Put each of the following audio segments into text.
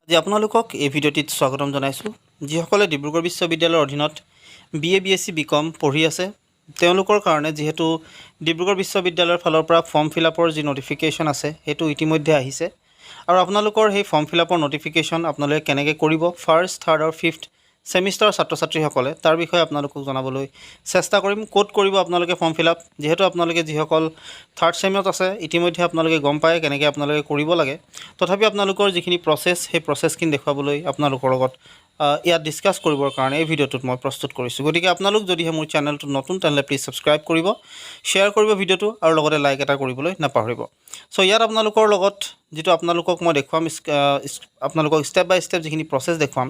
আজি আপোনালোকক এই ভিডিঅ'টিত স্বাগতম জনাইছোঁ। যিসকলে ডিব্ৰুগড় বিশ্ববিদ্যালয়ৰ অধীনত B.A BSc BCom পঢ়ি আছে তেওঁলোকৰ কাৰণে যিহেতু ডিব্ৰুগড় বিশ্ববিদ্যালয়ৰ ফালৰ পৰা ফৰ্ম ফিলআপৰ যি নটিফিকেশ্যন আছে সেইটো ইতিমধ্যে আহিছে আৰু আপোনালোকৰ সেই ফৰ্ম ফিলআপৰ নটিফিকেশ্যন আপোনালোকে কেনেকৈ কৰিব ফাৰ্ষ্ট থাৰ্ড আৰু ফিফথ সেমিষ্টাৰৰ ছাত্ৰ ছাত্ৰীসকলে তাৰ বিষয়ে আপোনালোকক জনাবলৈ চেষ্টা কৰিম। ক'ত কৰিব আপোনালোকে ফৰ্ম ফিলআপ, যিহেতু আপোনালোকে যিসকল থাৰ্ড ছেমত আছে ইতিমধ্যে আপোনালোকে গম পায় কেনেকৈ আপোনালোকে কৰিব লাগে। তথাপি আপোনালোকৰ যিখিনি প্ৰচেছ সেই প্ৰচেছখিনি দেখুৱাবলৈ আপোনালোকৰ লগত ইয়াত ডিছকাছ কৰিবৰ কাৰণে এই ভিডিঅ'টোত মই প্ৰস্তুত কৰিছোঁ। গতিকে আপোনালোক যদিহে মোৰ চেনেলটো নতুন তেনেহ'লে প্লিজ ছাবস্ক্ৰাইব কৰিব, শ্বেয়াৰ কৰিব ভিডিঅ'টো আৰু লগতে লাইক এটা কৰিবলৈ নাপাহৰিব। চ' ইয়াত আপোনালোকৰ লগত যিটো আপোনালোকক মই দেখুৱাম আপোনালোকক ষ্টেপ বাই ষ্টেপ যিখিনি প্ৰচেছ দেখুৱাম।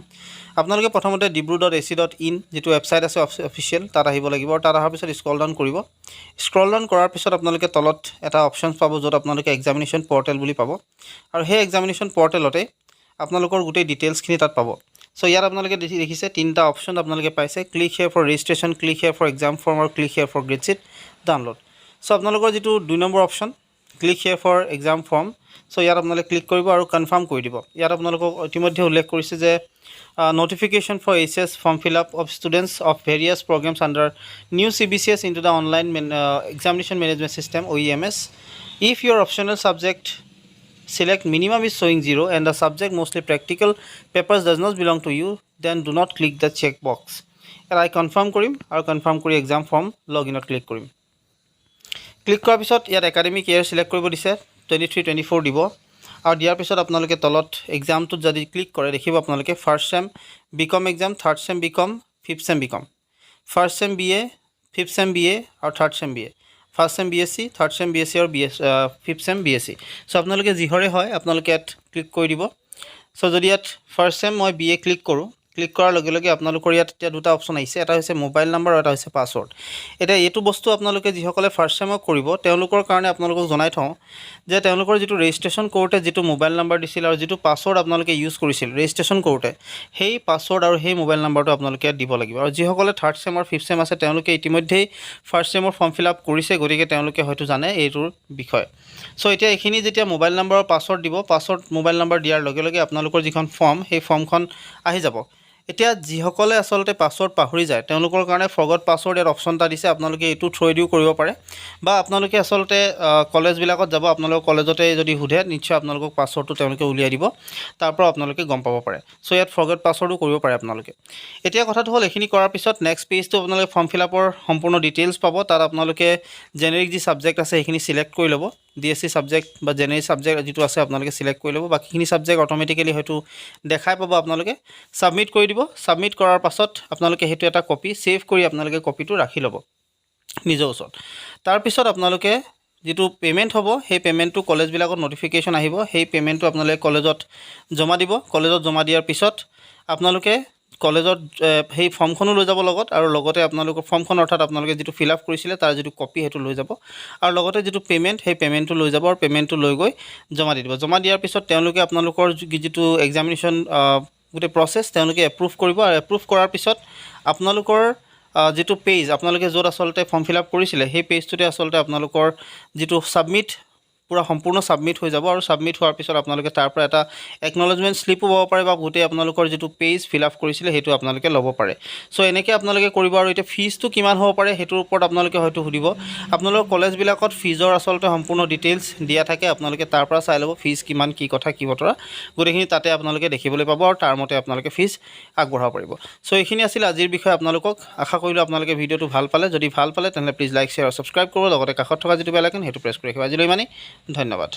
আপোনালোকে প্ৰথমতে dibrugarh.ac.in যিটো ৱেবছাইট আছে অফিচিয়েল তাত আহিব লাগিব আৰু তাত অহাৰ পিছত স্ক্ৰল ডাউন কৰিব। স্ক্ৰল ডাউন কৰাৰ পিছত আপোনালোকে তলত এটা অপশ্যনছ পাব য'ত আপোনালোকে এক্সামিনেশ্যন পৰ্টেল বুলি পাব আৰু সেই এক্সামিনেশ্যন পৰ্টেলতে আপোনালোকৰ গোটেই ডিটেইলছখিনি তাত পাব। চ' ইয়াত আপোনালোকে দেখিছে তিনিটা অপশ্যন আপোনালোকে পাইছে, click here for registration, click here for exam form আৰু click here for grade sheet download. So' আপোনালোকৰ যিটো 2 number option click here for exam form, so' ইয়াত আপোনালোকে ক্লিক কৰিব আৰু কনফাৰ্ম কৰি দিব। ইয়াত আপোনালোকক ইতিমধ্যে উল্লেখ কৰিছে যে notification for HS form fill-up of students of various programs under new CBCS into the online examination management system OEMS. If your optional subject select minimum is showing 0 and the subject mostly practical papers does not belong to you, then do not click the check box. And I confirm কৰিম আৰু confirm কৰি exam form login click কৰিম। Click কৰাৰ পিছত ইয়াত academic year select কৰিব দিছে 23-24 দিব আৰু দিয়াৰ পিছত আপোনালোকে তলত এক্সামটোত যদি ক্লিক কৰে দেখিব আপোনালোকে first sem BCom exam, third sem BCom, fifth sem BCom, first sem BA, fifth sem BA আৰু third sem BA, first sem BSc, third sem BSc আৰু ফিফথ ছেম BSc। চ' আপোনালোকে যিহৰে হয় আপোনালোকে ইয়াত ক্লিক কৰি দিব। চ' যদি ইয়াত ফাৰ্ষ্ট ছেম মই BA ক্লিক কৰোঁ, ক্লিক কৰাৰ লগে লগে আপোনালোকৰ ইয়াত এতিয়া দুটা অপশ্যন আহিছে, এটা হৈছে মোবাইল নাম্বাৰ আৰু এটা হৈছে পাছৱৰ্ড। এতিয়া এইটো বস্তু আপোনালোকে যিসকলে ফাৰ্ষ্ট ছেমক কৰিব তেওঁলোকৰ কাৰণে আপোনালোকক জনাই থওঁ যে তেওঁলোকৰ যিটো ৰেজিষ্ট্ৰেশ্যন কৰোঁতে যিটো মোবাইল নাম্বাৰ দিছিল আৰু যিটো পাছৱৰ্ড আপোনালোকে ইউজ কৰিছিল ৰেজিষ্ট্ৰেশ্যন কৰোঁতে সেই পাছৱৰ্ড আৰু সেই মোবাইল নাম্বাৰটো আপোনালোকে দিব লাগিব। আৰু যিসকলে থাৰ্ড ছেম আৰু ফিফথ ছেম আছে তেওঁলোকে ইতিমধ্যেই ফাৰ্ষ্ট ছেমৰ ফৰ্ম ফিল আপ কৰিছে, গতিকে তেওঁলোকে হয়তো জানে এইটোৰ বিষয়ে। চ' এতিয়া এইখিনি যেতিয়া মোবাইল নাম্বাৰ আৰু পাছৱৰ্ড দিব, পাছৱৰ্ড মোবাইল নাম্বাৰ দিয়াৰ লগে লগে আপোনালোকৰ যিখন ফৰ্ম সেই ফৰ্মখন আহি যাব। এতিয়া যিসকলে আচলতে পাছৱৰ্ড পাহৰি যায় তেওঁলোকৰ কাৰণে ফৰগট পাছৱৰ্ড ইয়াত অপশ্যন এটা দিছে, আপোনালোকে এইটো থ্ৰু দিও কৰিব পাৰে বা আপোনালোকে আচলতে কলেজবিলাকত যাব, আপোনালোকৰ কলেজতে যদি সোধে নিশ্চয় আপোনালোকক পাছৱৰ্ডটো তেওঁলোকে উলিয়াই দিব, তাৰ পৰা আপোনালোকে গম পাব পাৰে। চ' ইয়াত ফৰগট পাছৱৰ্ডো কৰিব পাৰে আপোনালোকে। এতিয়া কথাটো হ'ল এইখিনি কৰাৰ পিছত নেক্সট পেজটো আপোনালোকে ফৰ্ম ফিল আপৰ সম্পূৰ্ণ ডিটেইলছ পাব। তাত আপোনালোকে জেনেৰিক যি ছাবজেক্ট আছে সেইখিনি চিলেক্ট কৰি ল'ব, DSc ছাবজেক্ট বা জেনেৰিক ছাবজেক্ট যিটো আছে আপোনালোকে চিলেক্ট কৰি ল'ব, বাকীখিনি ছাবজেক্ট অট'মেটিকেলি হয়তো দেখাই পাব। আপোনালোকে ছাবমিট কৰি দিব। ছাবমিট কৰাৰ পাছত আপোনালোকে সেইটো এটা কপি ছেভ কৰি আপোনালোকে কপিটো ৰাখি ল'ব নিজৰ ওচৰত। তাৰপিছত আপোনালোকে যিটো পে'মেণ্ট হ'ব সেই পে'মেণ্টটো কলেজবিলাকত নটিফিকেশ্যন আহিব, সেই পে'মেণ্টটো আপোনালোকে কলেজত জমা দিব। কলেজত জমা দিয়াৰ পিছত আপোনালোকে কলেজত সেই ফৰ্মখনো লৈ যাব লগত, আৰু লগতে আপোনালোকৰ ফৰ্মখন অৰ্থাৎ আপোনালোকে যিটো ফিল আপ কৰিছিলে তাৰ যিটো কপি সেইটো লৈ যাব, আৰু লগতে যিটো পে'মেণ্ট সেই পে'মেণ্টটো লৈ যাব আৰু পে'মেণ্টটো লৈ গৈ জমা দি দিব। জমা দিয়াৰ পিছত তেওঁলোকে আপোনালোকৰ যিটো এক্সামিনেশ্যন গোটেই প্ৰচেছ তেওঁলোকে এপ্ৰুভ কৰিব, আৰু এপ্ৰুভ কৰাৰ পিছত আপোনালোকৰ যিটো পেজ আপোনালোকে য'ত আচলতে ফৰ্ম ফিল আপ কৰিছিলে সেই পেজটোতে আচলতে আপোনালোকৰ যিটো ছাবমিট পূৰা সম্পূৰ্ণ ছাবমিট হৈ যাব, আৰু ছাবমিট হোৱাৰ পিছত আপোনালোকে তাৰ পৰা এটা একনলেজমেণ্ট শ্লিপো পাব পাৰে বা গোটেই আপোনালোকৰ যিটো পেজ ফিল আপ কৰিছিলে সেইটো আপোনালোকে ল'ব পাৰে। চ' এনেকৈ আপোনালোকে কৰিব। আৰু এতিয়া ফিজটো কিমান হ'ব পাৰে সেইটোৰ ওপৰত আপোনালোকে হয়তো সুধিব। আপোনালোকৰ কলেজবিলাকত ফিজৰ আচলতে সম্পূৰ্ণ ডিটেইলছ দিয়া থাকে, আপোনালোকে তাৰ পৰা চাই ল'ব ফিজ কিমান, কি কথা কি বতৰা গোটেইখিনি তাতে আপোনালোকে দেখিবলৈ পাব, আৰু তাৰ মতে আপোনালোকে ফিজ আগবঢ়াব পাৰিব। চ' এইখিনি আছিল আজিৰ বিষয়ে আপোনালোকক। আশা কৰিলোঁ আপোনালোকে ভিডিঅ'টো ভাল পালে। যদি ভাল পালে তেনেহ'লে প্লিজ লাইক, শ্বেয়াৰ আৰু ছাবস্ক্ৰাইব কৰিব, লগতে কাষত থকা যিটো বেল আইকন সেইটো প্ৰেছ কৰি ৰাখিব। আজিলৈ ইমানেই, ধন্যবাদ।